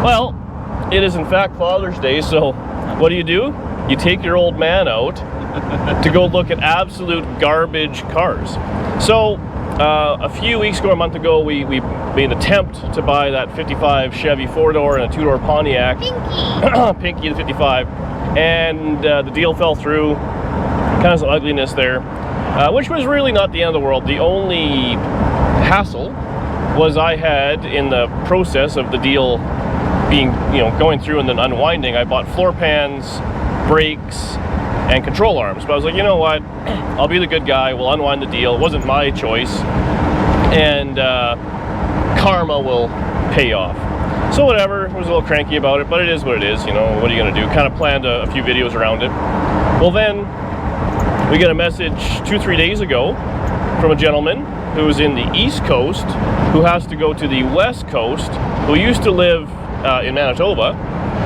Well, it is in fact Father's Day, so what do? You take your old man out to go look at absolute garbage cars. So a few weeks ago, a month ago, we made an attempt to buy that 55 Chevy 4-door and a 2-door Pontiac. Pinky the 55. And the deal fell through. Kind of some ugliness there, which was really not the end of the world. The only hassle was I had, in the process of the deal being, going through and then unwinding, I bought floor pans, brakes, and control arms. But I was like, you know what? I'll be the good guy. We'll unwind the deal. It wasn't my choice, and karma will pay off. So whatever. I was a little cranky about it, but it is what it is. What are you gonna do? Kind of planned a few videos around it. Well, then we get a message 2-3 days ago from a gentleman who's in the East Coast, who has to go to the West Coast, who used to live in Manitoba,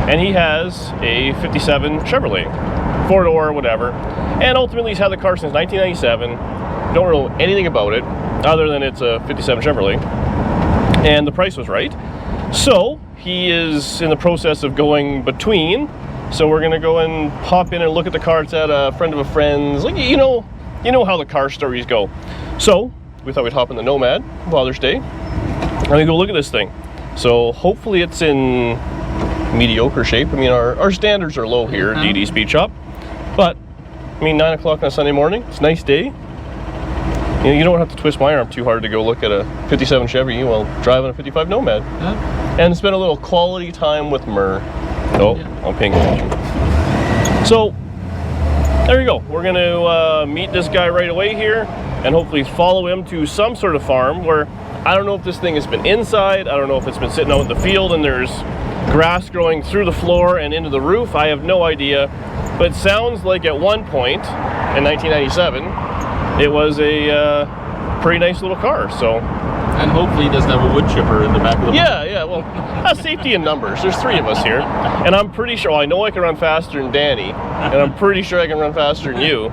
and he has a 57 Chevrolet, 4-door, whatever, and ultimately he's had the car since 1997. Don't know anything about it other than it's a 57 Chevrolet, and the price was right. So he is in the process of going between. So we're gonna go and pop in and look at the car. It's at a friend of a friend's. Like, you know how the car stories go. So we thought we'd hop in the Nomad, Father's Day, and we go look at this thing. So hopefully it's in mediocre shape. I mean, our standards are low here at DD Speed Shop, but I mean, 9 o'clock on a Sunday morning. It's a nice day. You don't have to twist my arm too hard to go look at a 57 Chevy while driving a 55 Nomad, and spend a little quality time with Murr. Oh, yeah. I'm paying attention. So there you go. We're going to meet this guy right away here and hopefully follow him to some sort of farm where I don't know if this thing has been inside. I don't know if it's been sitting out in the field and there's grass growing through the floor and into the roof. I have no idea. But it sounds like at one point in 1997, it was a pretty nice little car. So. And hopefully he doesn't have a wood chipper in the back of the Yeah, well, that's safety in numbers. There's 3 of us here. And I'm pretty sure, I know I can run faster than Danny, and I'm pretty sure I can run faster than you.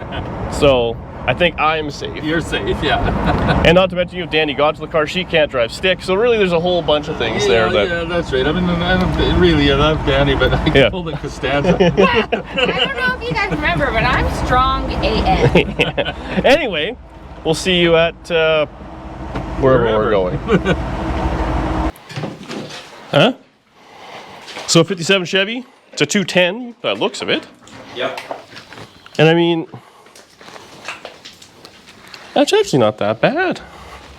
So I think I'm safe. You're safe, yeah. And not to mention, if Danny got to the car, she can't drive stick. So really there's a whole bunch of things there. Yeah, that's right. I mean, I don't really love Danny, but I can pull the Costanza. I don't know if you guys remember, but I'm strong AF. Anyway, we'll see you at wherever we're going. Huh? So 57 Chevy, it's a 210 by the looks of it. Yep. And I mean, that's actually not that bad.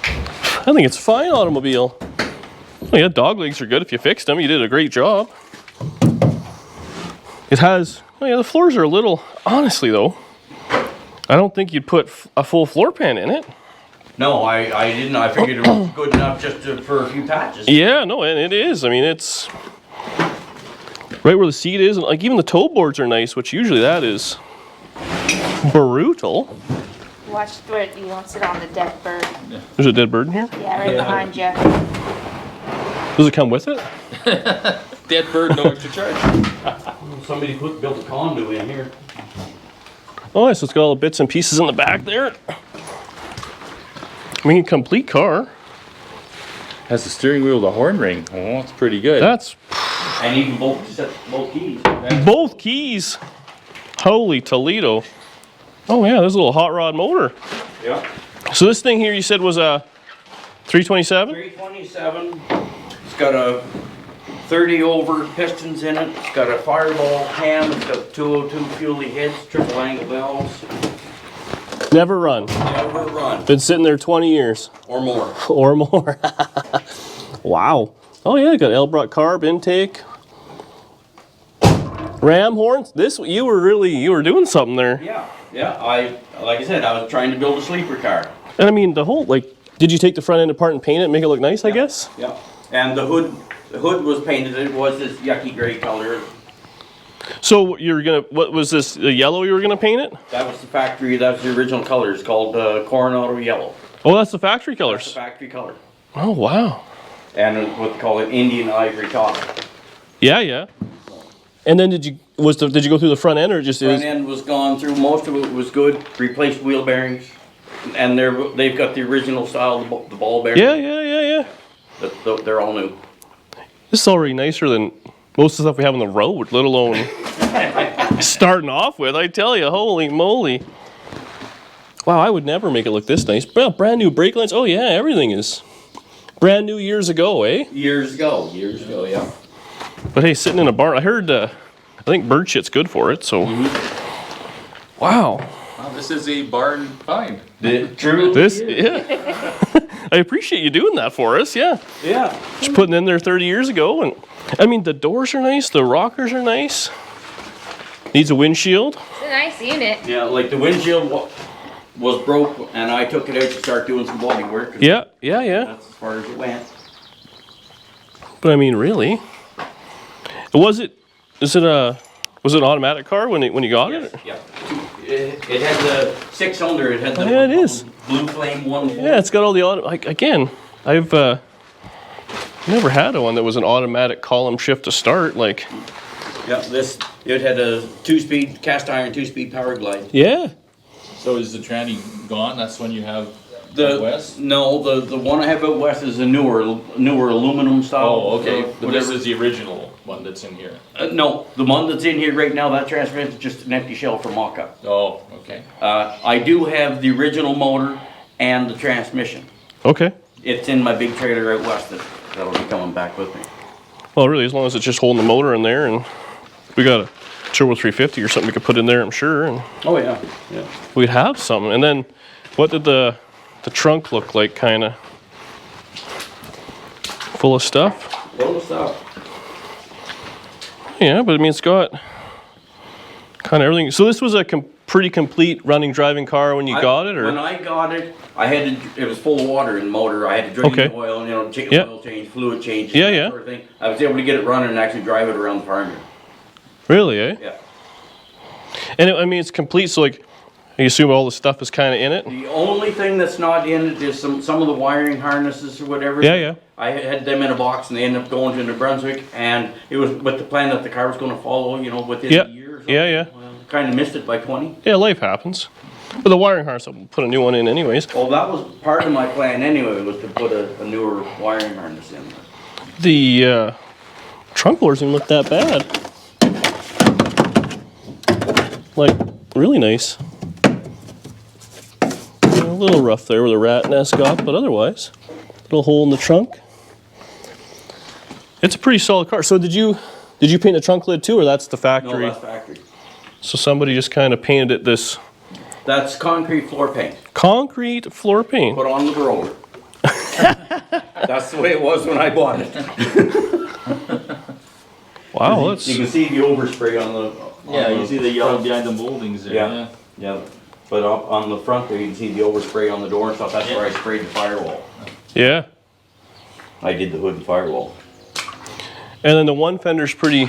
I think it's a fine automobile. Oh yeah, dog legs are good if you fixed them. You did a great job. It has, oh yeah, the floors are a little, honestly though, I don't think you'd put a full floor pan in it. No, I didn't. I figured it was good enough just for a few patches. Yeah, no, and it is. I mean, it's right where the seat is, and like even the toe boards are nice, which usually that is brutal. Watch where you won't sit on the dead bird. There's a dead bird in here? Yeah, right behind you. Does it come with it? Dead bird, no extra charge. Somebody built a condo in here. Oh, so it's got all the bits and pieces in the back there. I mean, complete car. Has the steering wheel, the horn ring. Oh, that's pretty good. That's And even both keys. both keys. Holy Toledo. Oh yeah, there's a little hot rod motor. Yeah. So this thing here you said was a 327? 327. It's got a 30 over pistons in it. It's got a fireball cam. It's got 202 fuelie heads, triple angle valves. Never run. Never run. Been sitting there 20 years. Or more. Or more. Wow. Oh yeah, got Elbrock carb intake. Ram horns. This you were doing something there. Yeah. Like I said, I was trying to build a sleeper car. And I mean the whole did you take the front end apart and paint it and make it look nice, I guess? Yeah. And the hood was painted. It was this yucky gray color. So what was this, the yellow you were gonna paint it? That was the factory, that was the original color. It's called Coronado Yellow. Oh, that's the factory colors. That's the factory color. Oh, wow. And what they call it Indian ivory top. Yeah. And then did you go through the front end or just Front end was gone through, most of it was good, replaced wheel bearings. And they've got the original style, the ball bearings. Yeah. They're all new. This is already nicer than most of the stuff we have on the road, let alone starting off with. I tell you, holy moly. Wow, I would never make it look this nice. Well, brand new brake lines. Oh yeah, everything is brand new years ago, eh? Years ago, yeah. But hey, sitting in a barn, I heard, I think bird shit's good for it, so. Wow. Wow, this is a barn find. True. This, yeah. I appreciate you doing that for us, yeah. Yeah. Just putting in there 30 years ago, and I mean, the doors are nice, the rockers are nice. Needs a windshield. It's a nice unit. Yeah, like the windshield was broke, and I took it out to start doing some body work. Yeah. That's as far as it went. But I mean, really? Was it an automatic car when you got it? Yeah. It had the 6-cylinder. It had the Yeah, it is. blue flame one. Yeah, it's got all the auto. Like again, I've never had one that was an automatic column shift to start. Like. Yeah, it had a 2-speed cast iron 2-speed power glide. Yeah. So is the tranny gone? That's when you have The out west? No, the one I have out west is a newer aluminum style. Oh, okay. The Well, this is the original one that's in here. no, the one that's in here right now, that transmission is just an empty shell for mock-up. Oh, okay. I do have the original motor and the transmission. Okay. It's in my big trailer out west that'll be coming back with me. Well, really, as long as it's just holding the motor in there, and we got a Turbo 350 or something we could put in there, I'm sure, and Oh yeah, yeah. we'd have something. And then, what did the trunk look like? Kind of full of stuff. Full of stuff. Yeah, but I mean, it's got kind of everything. So this was a pretty complete running, driving car when you got it, or? When I got it, it was full of water in the motor. I had to drain Okay. the oil, Yeah. oil change, fluid change, Yeah, that yeah. sort of thing. I was able to get it running and actually drive it around the farm here. Really, eh? Yeah. And I mean, it's complete. So like, I assume all the stuff is kind of in it. The only thing that's not in it is some of the wiring harnesses or whatever. Yeah, yeah. I had them in a box and they ended up going to New Brunswick, and it was with the plan that the car was going to follow, within Yeah. a year or something. Yeah, yeah. Well, kind of missed it by 20. Yeah, life happens. But the wiring harness, I'll put a new one in anyways. Well, that was part of my plan anyway, was to put a newer wiring harness in there. The trunk doors didn't look that bad. Like, really nice. A little rough there where the rat nest got, but otherwise, little hole in the trunk. It's a pretty solid car. So did you paint the trunk lid too, or that's the No, factory? that's factory. So somebody just kind of painted it this That's concrete floor paint. concrete floor paint. Put on the roller. That's the way it was when I bought it. Wow, You that's can see the overspray on the. Yeah, on you see the yellow front. behind the moldings there. Yeah. Yeah, but up on the front there, you can see the overspray on the door and stuff. That's where I sprayed the firewall. yeah. I did the hood and firewall. And then the one fender's pretty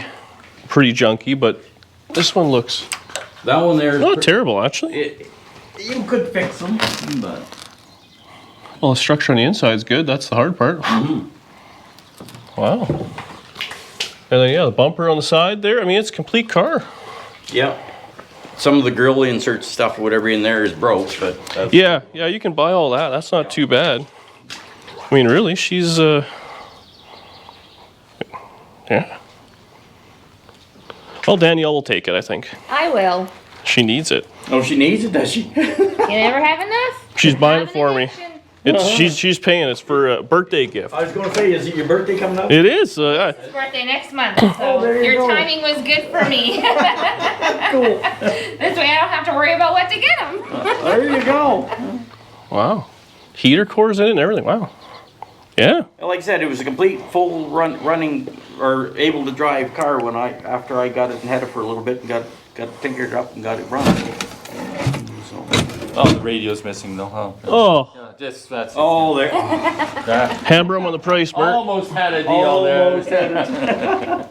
junky, but this one looks That one there is not terrible actually. you could fix them, but Well, the structure on the inside is good. That's the hard part. Wow. And then yeah, the bumper on the side there. I mean, it's a complete car. yeah. Some of the grill inserts stuff or whatever in there is broke, but that's, Yeah, you can buy all that. That's not too bad. I mean, really, she's yeah. Well, Danielle will take it, I think. I will. She needs it. Oh, she needs it, does she? You never have enough? She's buying it Have for an me. addiction. She's paying. It's for a birthday gift. I was going to say, is it your birthday coming up? It is. His birthday next month, so there you your go. timing was good for me. Cool. This way I don't have to worry about what to get him. There you go. Wow. Heater cores in it and everything. Wow. Yeah. Like I said, it was a complete full running or able to drive car after I got it and had it for a little bit and got it tinkered up and got it running. So. Oh, the radio's missing though, huh? Oh, Yeah, just that's it. Oh, there. hammer 'em on the price, Bert. Almost had a deal Almost there. had it.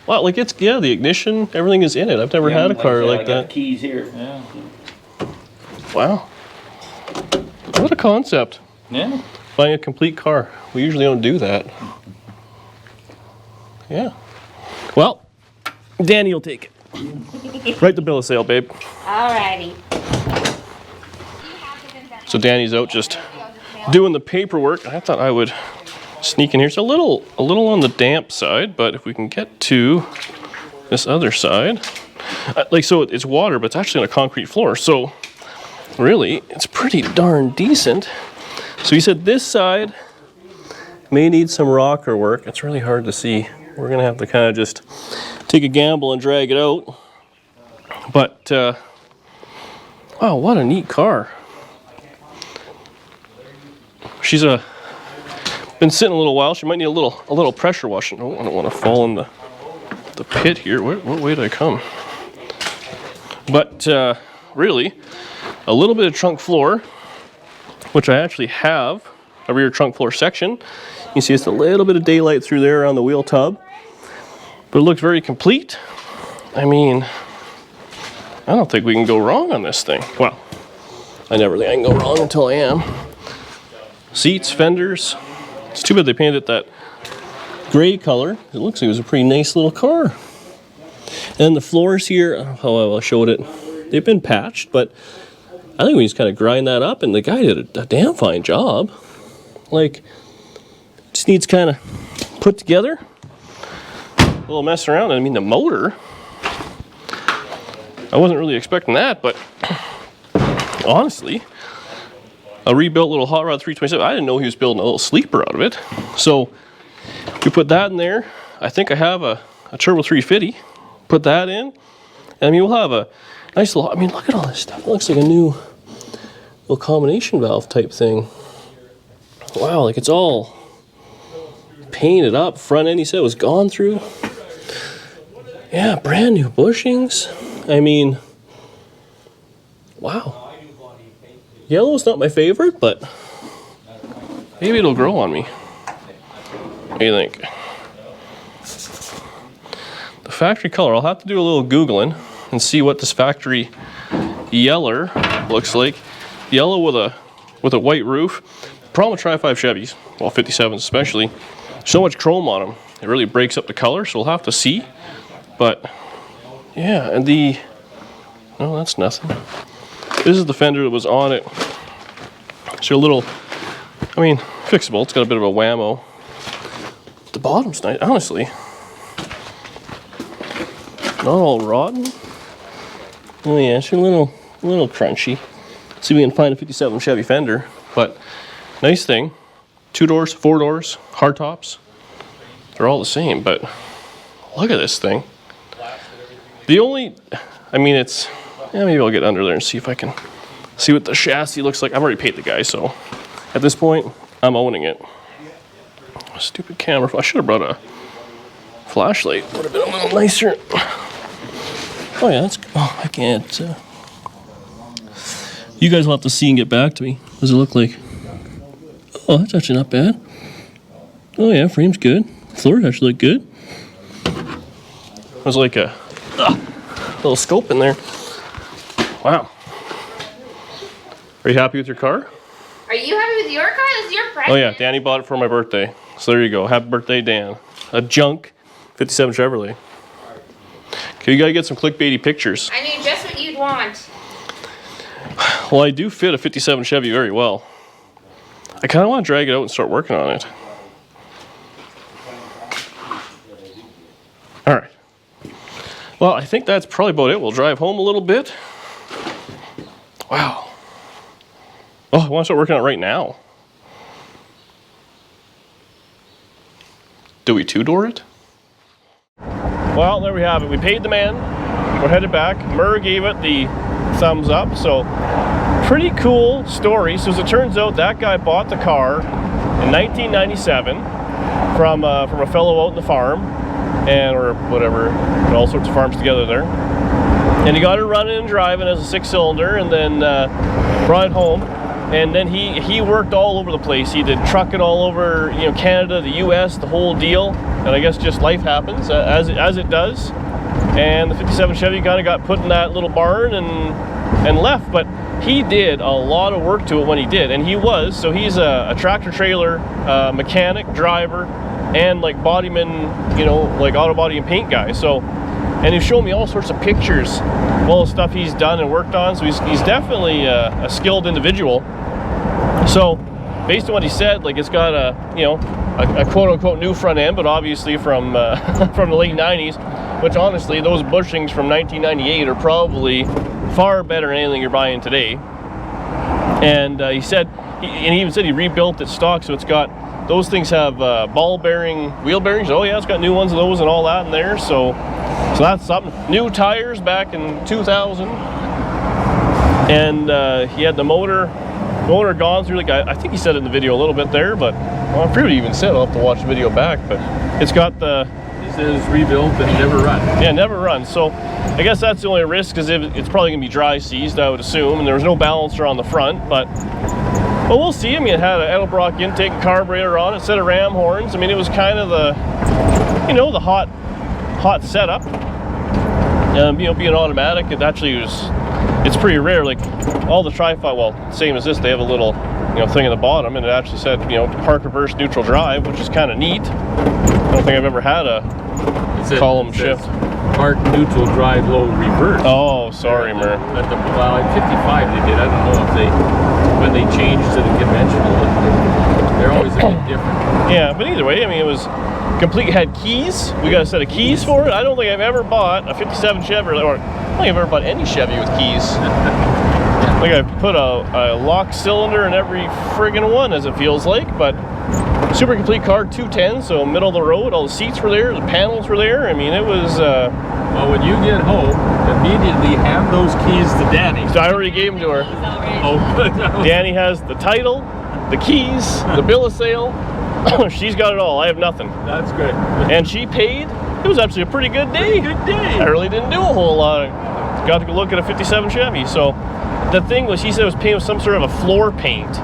Wow, like it's the ignition, everything is in it. I've never had a car I like got that. the keys here. Yeah. Wow. What a concept. Yeah. Buying a complete car. We usually don't do that. Yeah. Well, Danny will take it. Write the bill of sale, babe. Alrighty. So Danny's out just doing the paperwork. I thought I would sneak in here. It's a little on the damp side, but if we can get to this other side, like, so it's water, but it's actually on a concrete floor. So really, it's pretty darn decent. So he said this side may need some rocker work. It's really hard to see. We're gonna have to kind of just take a gamble and drag it out. But wow, what a neat car. She's been sitting a little while. She might need a little pressure washing. Oh, I don't want to fall in the pit here. What way did I come? But really, a little bit of trunk floor, which I actually have a rear trunk floor section. You can see it's a little bit of daylight through there on the wheel tub, but it looks very complete. I mean, I don't think we can go wrong on this thing. Well, I never think I can go wrong until I am. Seats, fenders. It's too bad they painted it that gray color. It looks like it was a pretty nice little car. And the floors here, how I showed it, they've been patched, but I think we just kind of grind that up, and the guy did a damn fine job. Like, just needs kind of put together, a little mess around. I mean, the motor, I wasn't really expecting that, but honestly, a rebuilt little Hot Rod 327. I didn't know he was building a little sleeper out of it. So we put that in there. I think I have a Turbo 350. Put that in. And I mean, we'll have a nice little, I mean, look at all this stuff. It looks like a new little combination valve type thing. Wow, like it's all painted up. Front end, he said, was gone through. Yeah, brand new bushings. I mean, wow. Yellow's not my favorite, but maybe it'll grow on me. What do you think? The factory color, I'll have to do a little Googling and see what this factory yeller looks like. Yellow with a white roof. Problem with Tri-5 Chevys, well 57s especially, so much chrome on them. It really breaks up the color, so we'll have to see. But yeah, and oh, that's nothing. This is the fender that was on it. So a little, I mean, fixable. It's got a bit of a whammo. The bottom's nice, honestly. Not all rotten. Oh yeah, it's a little crunchy. See if we can find a 57 Chevy fender. But nice thing. 2 doors, 4 doors, hard tops. They're all the same, but look at this thing. The only, I mean, it's, yeah, maybe I'll get under there and see if I can see what the chassis looks like. I've already paid the guy, so at this point, I'm owning it. Stupid camera. I should have brought a flashlight. Would have been a little nicer. Oh yeah, that's, oh, I can't. You guys will have to see and get back to me. What does it look like? Oh, that's actually not bad. Oh yeah, frame's good. Floor actually look good. There's like a little scope in there. Wow. Are you happy with your car? Are you happy with your car? This is your present. Oh yeah, Danny bought it for my birthday. So there you go. Happy birthday, Dan. A junk 57 Chevrolet. Okay, you gotta get some clickbaity pictures. I knew just what you'd want. Well, I do fit a 57 Chevy very well. I kind of want to drag it out and start working on it. All right. Well, I think that's probably about it. We'll drive home a little bit. Wow. Oh, I want to start working on it right now. Do we two-door it? Well, there we have it. We paid the man. We're headed back. Murr gave it the thumbs up. So, pretty cool story. So, as it turns out, that guy bought the car in 1997 from a fellow out in the farm, or whatever, all sorts of farms together there. And he got it running and driving as a 6-cylinder, and then brought it home. And then he worked all over the place. He did trucking all over, you know, Canada, the U.S., the whole deal. And I guess just life happens as it does. And the 57 Chevy kind of got put in that little barn and left. But he did a lot of work to it when he did. And he's a tractor trailer mechanic, driver, and like bodyman, you know, like auto body and paint guy. So, and he's showing me all sorts of pictures of all the stuff he's done and worked on. So he's definitely a skilled individual. So based on what he said, like it's got a, you know, a quote-unquote new front end, but obviously from from the late 90s, which honestly, those bushings from 1998 are probably far better than anything you're buying today. And he said, and he even said he rebuilt it stock, so it's got, those things have ball bearing wheel bearings. Oh yeah, it's got new ones of those and all that in there. So that's something. New tires back in 2000, and he had the motor gone through. Like I think he said it in the video a little bit there, but well, I forget what he even said. I'll have to watch the video back. But it's got the. He said it's rebuilt and never run. Yeah, never run. So I guess that's the only risk, because it's probably gonna be dry seized, I would assume, and there was no balancer on the front, but. Well, we'll see. I mean, it had an Edelbrock intake and carburetor on it, set of ram horns. I mean, it was kind of the, you know, the hot setup. You know, being automatic, it actually was, it's pretty rare. Like all the Tri-Fi, well, same as this, they have a little, you know, thing at the bottom, and it actually said, you know, park, reverse, neutral, drive, which is kind of neat. I don't think I've ever had a column shift. Park, neutral, drive, low, reverse. Oh, sorry, Mer. Well, at 55 they did. I don't know if when they changed to the conventional, they're always a bit different. Yeah, but either way, I mean, it was complete. It had keys. We got a set of keys for it. I don't think I've ever bought a 57 Chevy, or I don't think I've ever bought any Chevy with keys. I think I've put a lock cylinder in every friggin' one, as it feels like, but super complete car, 210, so middle of the road. All the seats were there, the panels were there. I mean, it was. Well, when you get home, immediately hand those keys to Danny. So I already gave them to her. Oh, good. Danny has the title, the keys, the bill of sale. She's got it all. I have nothing. That's good. And she paid. It was actually a pretty good day. Good day. I really didn't do a whole lot. Got to go look at a 57 Chevy. So the thing was, he said it was painted with some sort of a floor paint.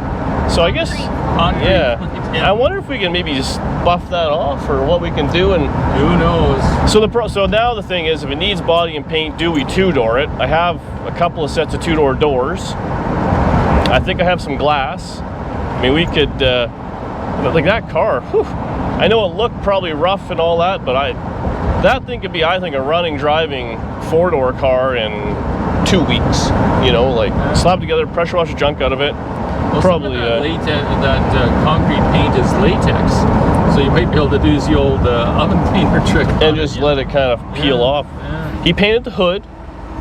So I guess, yeah. I wonder if we can maybe just buff that off, or what we can do. And who knows? So now the thing is, if it needs body and paint, do we two-door it? I have a couple of sets of two-door doors. I think I have some glass. I mean, we could, but like that car, whew, I know it looked probably rough and all that, but that thing could be, I think, a running, driving four-door car in 2 weeks. You know, like slap together, pressure wash the junk out of it. Well, probably that concrete paint is latex, so you might be able to do the old oven cleaner trick and just let it kind of peel off. Yeah. He painted the hood.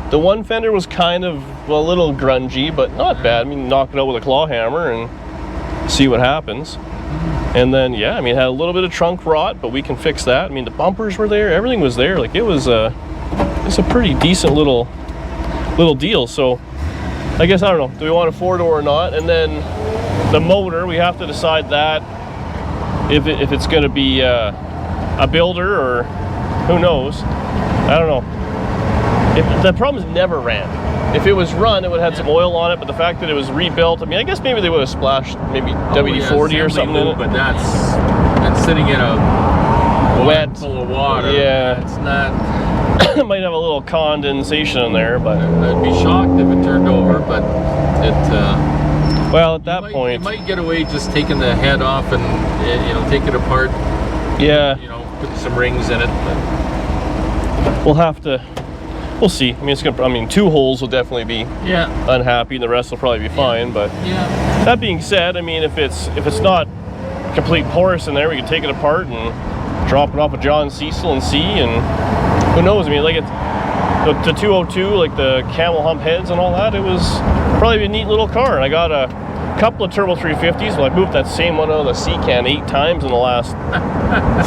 The one fender was kind of, well, a little grungy, but not bad. I mean, knock it out with a claw hammer and see what happens. And then, yeah, I mean, it had a little bit of trunk rot, but we can fix that. I mean, the bumpers were there, everything was there. Like, it's a pretty decent little deal. So I guess, I don't know, do we want a four-door or not? And then the motor, we have to decide that if it's going to be a builder, or who knows. I don't know. The problem is, never ran. If it was run, it would have had some oil on it, but the fact that it was rebuilt, I mean, I guess maybe they would have splashed maybe WD-40 or something in it. But that's sitting in a wet full of water. Yeah. It's not. It might have a little condensation in there, but I'd be shocked if it turned over, but it. Well, at that point, you might get away just taking the head off and take it apart. Yeah. Put some rings in it. But. We'll see. I mean, two holes will definitely be unhappy, and the rest will probably be fine. But that being said, I mean, if it's not complete porous in there, we can take it apart and drop it off of John Cecil and see. And who knows? I mean, like the 202, like the camel hump heads and all that. It was probably a neat little car. And I got a couple of Turbo 350s. Well, I moved that same one out of the C-Can 8 times in the last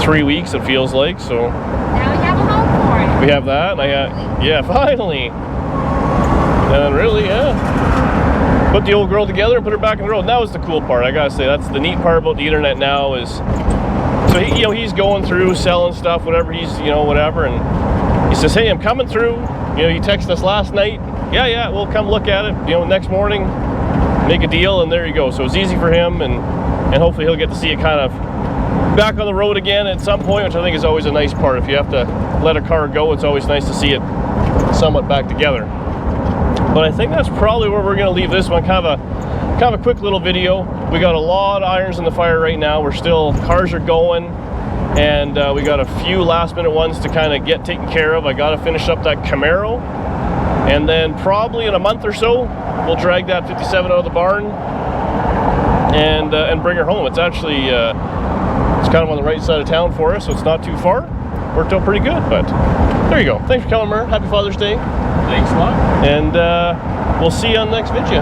3 weeks. It feels like so. Now we have a home for it. We have that, and finally. And really, put the old girl together and put her back on the road. And that was the cool part. I gotta say, that's the neat part about the internet now is, so he's going through selling stuff, whatever. He's whatever, and he says, "Hey, I'm coming through." He texted us last night. Yeah, we'll come look at it. Next morning, make a deal, and there you go. So it's easy for him, and hopefully he'll get to see it kind of back on the road again at some point, which I think is always a nice part. If you have to let a car go, it's always nice to see it somewhat back together. But I think that's probably where we're going to leave this one. Kind of a quick little video. We got a lot of irons in the fire right now. Cars are going, and we got a few last minute ones to kind of get taken care of. I got to finish up that Camaro, and then probably in a month or so, we'll drag that 57 out of the barn and bring her home. It's actually it's kind of on the right side of town for us, so it's not too far. Worked out pretty good, but there you go. Thanks for coming, Mer. Happy Father's Day. Thanks a lot. And we'll see you on the next video.